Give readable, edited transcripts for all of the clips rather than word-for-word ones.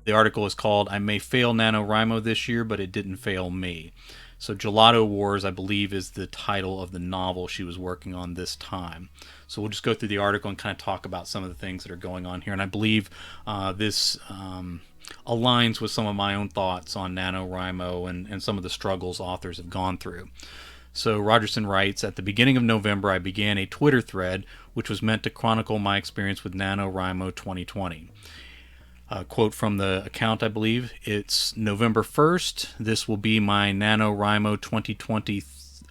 The article is called "I May Fail NaNoWriMo This Year, but It Didn't Fail Me." So Gelato Wars, I believe, is the title of the novel she was working on this time. So we'll just go through the article and kind of talk about some of the things that are going on here. And I believe this aligns with some of my own thoughts on NaNoWriMo and some of the struggles authors have gone through. So Rogerson writes, "At the beginning of November, I began a Twitter thread which was meant to chronicle my experience with NaNoWriMo 2020. Quote from the account, I believe. It's November 1st. This will be my NaNoWriMo 2020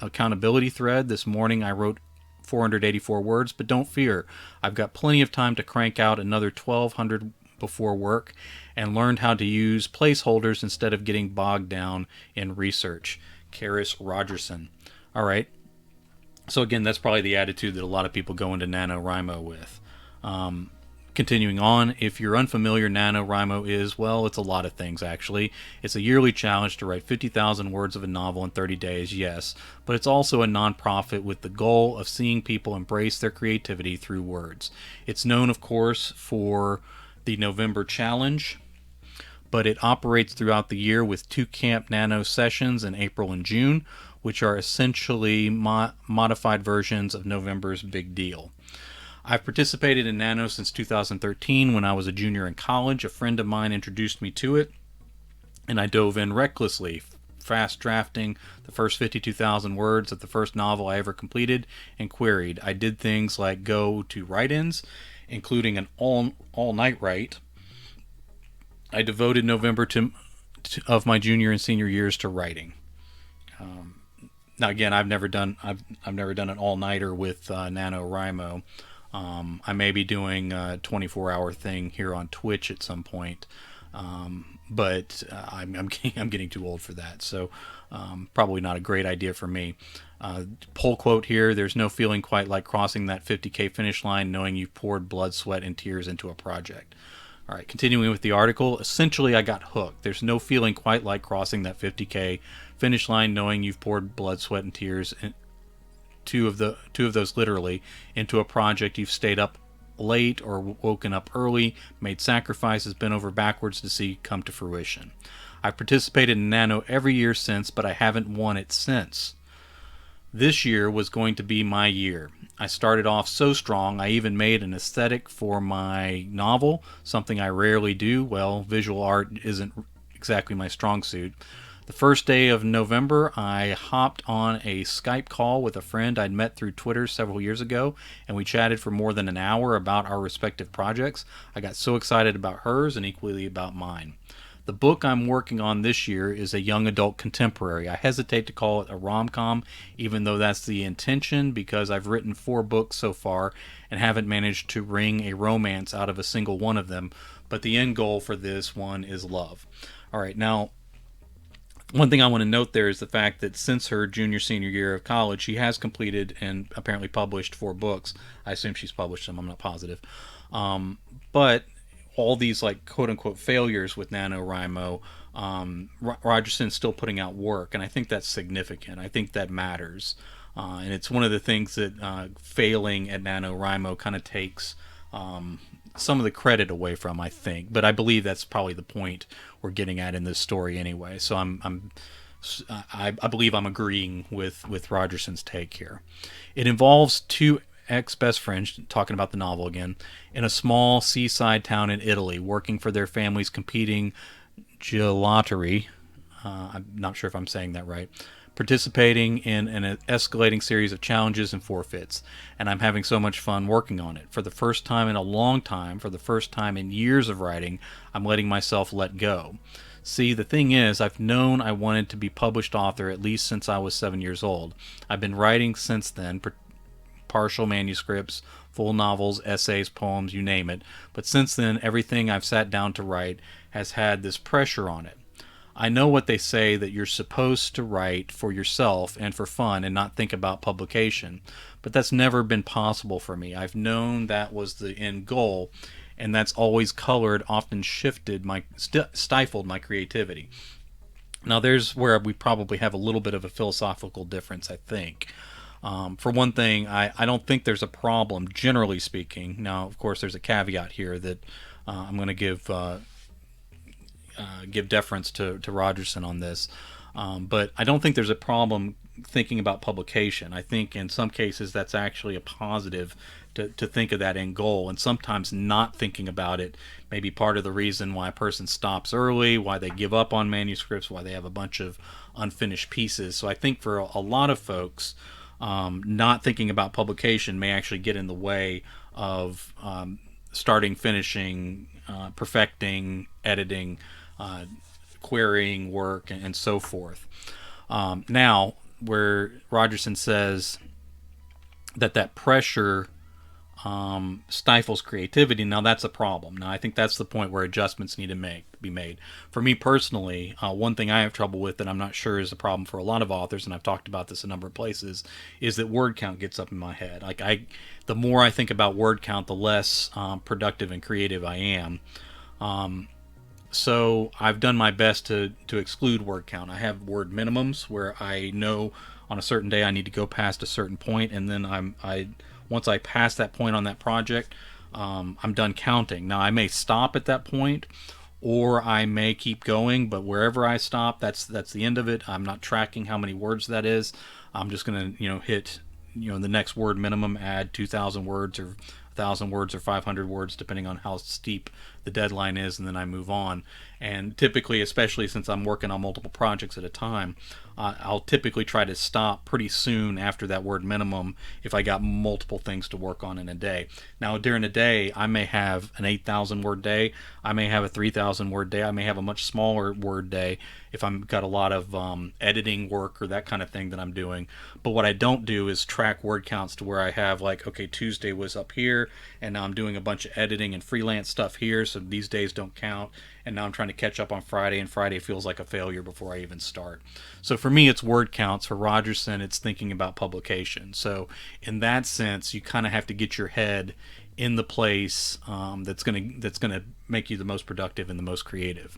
accountability thread. This morning I wrote 484 words, but don't fear. I've got plenty of time to crank out another 1,200 before work and learned how to use placeholders instead of getting bogged down in research. Karis Rogerson." All right. So again, that's probably the attitude that a lot of people go into NaNoWriMo with. Continuing on, if you're unfamiliar, NaNoWriMo is, well, it's a lot of things actually. It's a yearly challenge to write 50,000 words of a novel in 30 days, yes, but it's also a nonprofit with the goal of seeing people embrace their creativity through words. It's known, of course, for the November challenge, but it operates throughout the year with two Camp Nano sessions in April and June, which are essentially modified versions of November's Big Deal. I've participated in Nano since 2013 when I was a junior in college. A friend of mine introduced me to it, and I dove in recklessly, fast drafting the first 52,000 words of the first novel I ever completed and queried. I did things like go to write-ins, including an all-night write. I devoted November of my junior and senior years to writing. Now again, I've never done an all-nighter with NaNoWriMo. I may be doing a 24-hour thing here on Twitch at some point, but I'm getting too old for that, so probably not a great idea for me. Poll quote here: "There's no feeling quite like crossing that 50K finish line, knowing you've poured blood, sweat, and tears into a project." All right, continuing with the article. Essentially, I got hooked. There's no feeling quite like crossing that 50K finish line, knowing you've poured blood, sweat, and tears, two of those literally, into a project you've stayed up late or woken up early, made sacrifices, bent over backwards to see come to fruition. I've participated in Nano every year since, but I haven't won it since. This year was going to be my year. I started off so strong, I even made an aesthetic for my novel, something I rarely do. Well, visual art isn't exactly my strong suit. The first day of November, I hopped on a Skype call with a friend I'd met through Twitter several years ago, and we chatted for more than an hour about our respective projects. I got so excited about hers and equally about mine. The book I'm working on this year is a young adult contemporary. I hesitate to call it a rom-com, even though that's the intention, because I've written 4 books so far and haven't managed to wring a romance out of a single one of them, but the end goal for this one is love. All right, now, one thing I want to note there is the fact that since her senior year of college, she has completed and apparently published 4 books. I assume she's published them, I'm not positive. But all these like quote unquote failures with NaNoWriMo, Rogerson's still putting out work, and I think that's significant. I think that matters, and it's one of the things that failing at NaNoWriMo kind of takes some of the credit away from, I think. But I believe that's probably the point we're getting at in this story anyway. So I believe I'm agreeing with Rogerson's take here. It involves 2 ex-best friends, talking about the novel again, in a small seaside town in Italy, working for their family's competing gelatery. I'm not sure if I'm saying that right. Participating in an escalating series of challenges and forfeits, and I'm having so much fun working on it. For the first time in a long time, for the first time in years of writing, I'm letting myself let go. See, the thing is, I've known I wanted to be published author at least since I was 7 years old. I've been writing since then, partial manuscripts, full novels, essays, poems, you name it. But since then, everything I've sat down to write has had this pressure on it. I know what they say, that you're supposed to write for yourself and for fun and not think about publication, but that's never been possible for me. I've known that was the end goal, and that's always colored, often shifted, stifled my creativity. Now there's where we probably have a little bit of a philosophical difference, I think. For one thing, I don't think there's a problem, generally speaking. Now, of course, there's a caveat here that I'm going to give give deference to Rogerson on this. But I don't think there's a problem thinking about publication. I think in some cases that's actually a positive to think of that end goal, and sometimes not thinking about it may be part of the reason why a person stops early, why they give up on manuscripts, why they have a bunch of unfinished pieces. So I think for a lot of folks, not thinking about publication may actually get in the way of starting, finishing, perfecting, editing, querying work, and so forth. Now, where Rogerson says that pressure stifles creativity, now that's a problem. Now I think that's the point where adjustments need to be made. For me personally, one thing I have trouble with that I'm not sure is a problem for a lot of authors, and I've talked about this a number of places, is that word count gets up in my head. The more I think about word count, the less productive and creative I am. So I've done my best to exclude word count. I have word minimums where I know on a certain day I need to go past a certain point, and then once I pass that point on that project, I'm done counting. Now I may stop at that point, or I may keep going, but wherever I stop, that's the end of it. I'm not tracking how many words that is. I'm just going to hit the next word minimum, add 2,000 words or 1,000 words or 500 words, depending on how steep the deadline is, and then I move on. And typically, especially since I'm working on multiple projects at a time, I'll typically try to stop pretty soon after that word minimum if I got multiple things to work on in a day. Now, during a day, I may have an 8,000 word day, I may have a 3,000 word day, I may have a much smaller word day if I've got a lot of editing work or that kind of thing that I'm doing. But what I don't do is track word counts to where I have okay, Tuesday was up here, and now I'm doing a bunch of editing and freelance stuff here, so these days don't count, and now I'm trying to catch up on Friday, and Friday feels like a failure before I even start. So for me, it's word counts. For Rogerson, it's thinking about publication. So in that sense, you kind of have to get your head in the place that's gonna make you the most productive and the most creative.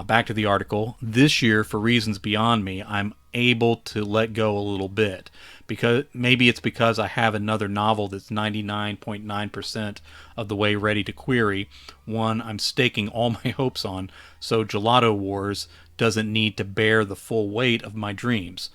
Back to the article. This year, for reasons beyond me, I'm able to let go a little bit, because maybe it's because I have another novel that's 99.9% of the way ready to query, one I'm staking all my hopes on, so Gelato Wars doesn't need to bear the full weight of my dreams.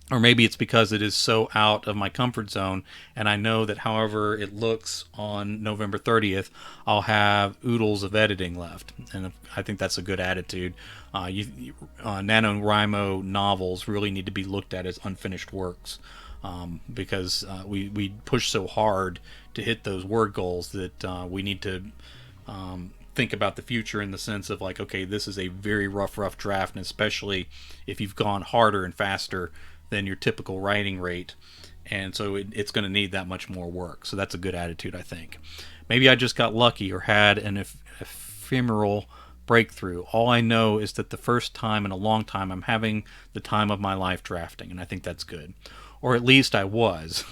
Or maybe it's because it is so out of my comfort zone, and I know that however it looks on November 30th, I'll have oodles of editing left. And I think that's a good attitude. NaNoWriMo novels really need to be looked at as unfinished works, because we push so hard to hit those word goals that we need to think about the future in the sense of okay, this is a very rough draft, and especially if you've gone harder and faster than your typical writing rate, and so it's going to need that much more work. So that's a good attitude, I think. Maybe I just got lucky or had an ephemeral breakthrough. All I know is that the first time in a long time I'm having the time of my life drafting, and I think that's good. Or at least I was.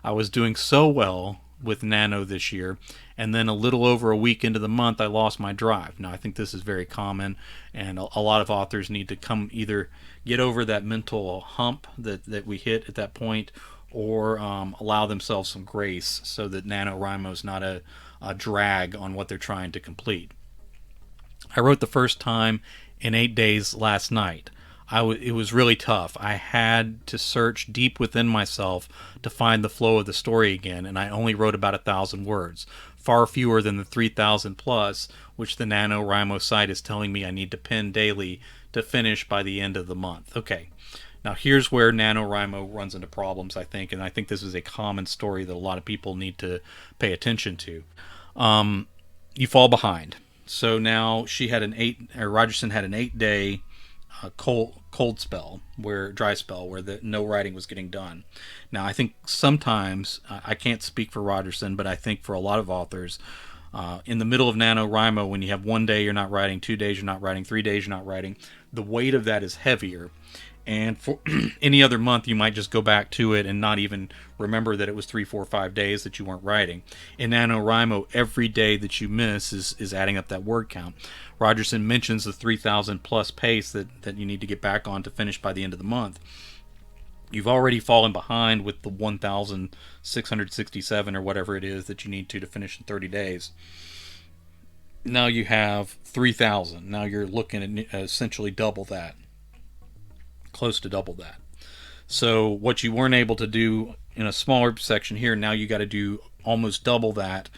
I was doing so well with Nano this year, and then a little over a week into the month I lost my drive. Now I think this is very common, and a lot of authors need to either get over that mental hump that we hit at that point, or allow themselves some grace so that NaNoWriMo is not a drag on what they're trying to complete. I wrote the first time in 8 days last night. It was really tough. I had to search deep within myself to find the flow of the story again, and I only wrote about 1,000 words, far fewer than the 3,000 plus which the NaNoWriMo site is telling me I need to pen daily to finish by the end of the month. Okay, now here's where NaNoWriMo runs into problems, I think, and I think this is a common story that a lot of people need to pay attention to. You fall behind. So now Rogerson had an 8-day cold spell, dry spell, where no writing was getting done. Now I think sometimes, I can't speak for Rogerson, but I think for a lot of authors, in the middle of NaNoWriMo, when you have 1 day you're not writing, 2 days you're not writing, 3 days you're not writing, the weight of that is heavier. And for any other month, you might just go back to it and not even remember that it was 3, 4, 5 days that you weren't writing. In NaNoWriMo, every day that you miss is adding up that word count. Rogerson mentions the 3,000 plus pace that you need to get back on to finish by the end of the month. You've already fallen behind with the 1,667 or whatever it is that you need to finish in 30 days. Now you have 3,000. Now you're looking at essentially double that, close to double that. So what you weren't able to do in a smaller section here, now you got to do almost double that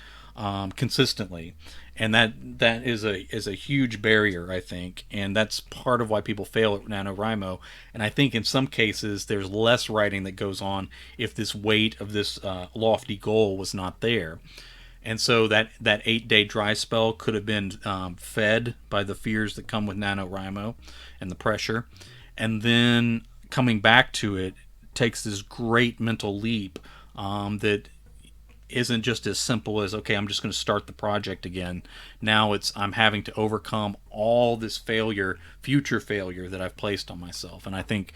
consistently, and that is a huge barrier, I think, and that's part of why people fail at NaNoWriMo. And I think in some cases there's less writing that goes on if this weight of this lofty goal was not there. And so that 8-day dry spell could have been fed by the fears that come with NaNoWriMo and the pressure. And then coming back to it takes this great mental leap that isn't just as simple as, okay, I'm just going to start the project again. Now I'm having to overcome all this failure, future failure that I've placed on myself. And I think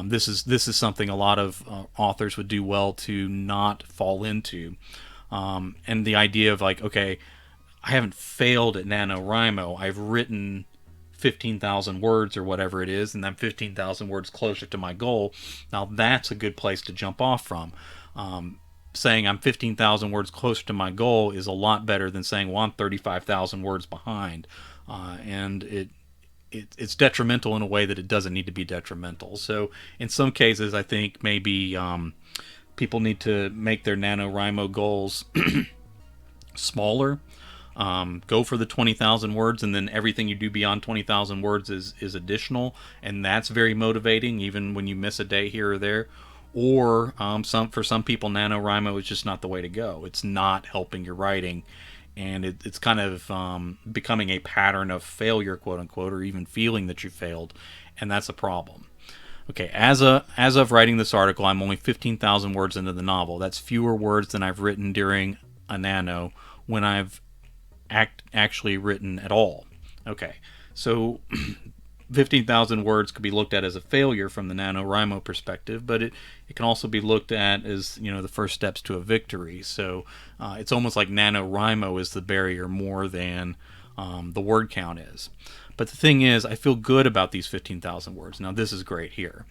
this is something a lot of authors would do well to not fall into. And the idea of like, okay, I haven't failed at NaNoWriMo. I've written 15,000 words or whatever it is, and I'm 15,000 words closer to my goal. Now that's a good place to jump off from. Saying I'm 15,000 words closer to my goal is a lot better than saying, well, I'm 35,000 words behind. And it's detrimental in a way that it doesn't need to be detrimental. So in some cases, I think maybe people need to make their NaNoWriMo goals smaller. Go for the 20,000 words, and then everything you do beyond 20,000 words is additional, and that's very motivating, even when you miss a day here or there. Or for some people, NaNoWriMo is just not the way to go. It's not helping your writing, and it's kind of becoming a pattern of failure, quote unquote, or even feeling that you failed, and that's a problem. Okay, as of writing this article, I'm only 15,000 words into the novel. That's fewer words than I've written during a nano when I've actually written at all. Okay, so 15,000 words could be looked at as a failure from the NaNoWriMo perspective, but it can also be looked at as, the first steps to a victory. So it's almost like NaNoWriMo is the barrier more than the word count is. But the thing is, I feel good about these 15,000 words. Now this is great here.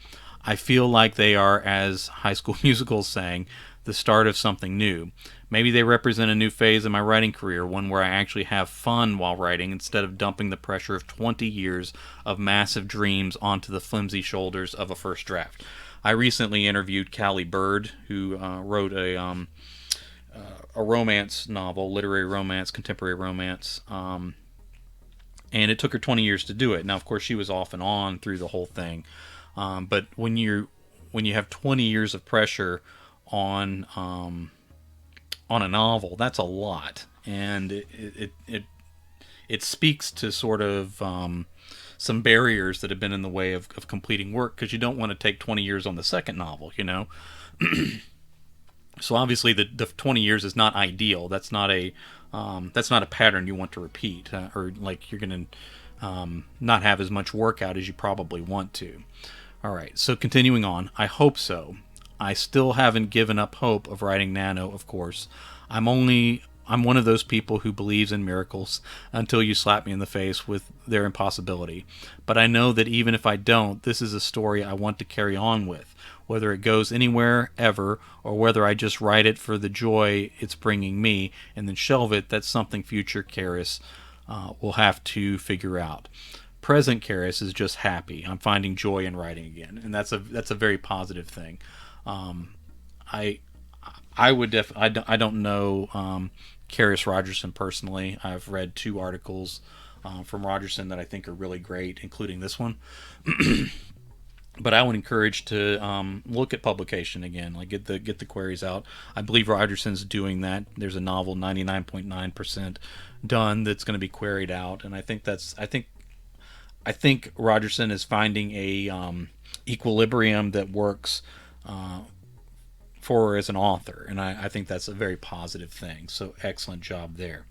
I feel like they are, as High School Musical's saying, the start of something new. Maybe they represent a new phase in my writing career, one where I actually have fun while writing instead of dumping the pressure of 20 years of massive dreams onto the flimsy shoulders of a first draft. I recently interviewed Callie Bird, who wrote a romance novel, literary romance, contemporary romance, and it took her 20 years to do it. Now, of course, she was off and on through the whole thing, but when you have 20 years of pressure on a novel, that's a lot, and it speaks to sort of some barriers that have been in the way of completing work, because you don't want to take 20 years on the second novel, So obviously the 20 years is not ideal. That's not a pattern you want to repeat, or like you're going to not have as much work out as you probably want to. All right, so continuing on, I hope so. I still haven't given up hope of writing Nano, of course. I'm one of those people who believes in miracles until you slap me in the face with their impossibility. But I know that even if I don't, this is a story I want to carry on with, whether it goes anywhere ever, or whether I just write it for the joy it's bringing me and then shelve it. That's something future Karis will have to figure out. Present Karis is just happy. I'm finding joy in writing again, and that's a very positive thing. I don't know Karis Rogerson personally. I've read 2 articles from Rogerson that I think are really great, including this one. But I would encourage to look at publication again, like get the queries out. I believe Rogerson's doing that. There's a novel 99.9% done that's going to be queried out, and I think Rogerson is finding a equilibrium that works for her as an author, and I think that's a very positive thing. So excellent job there.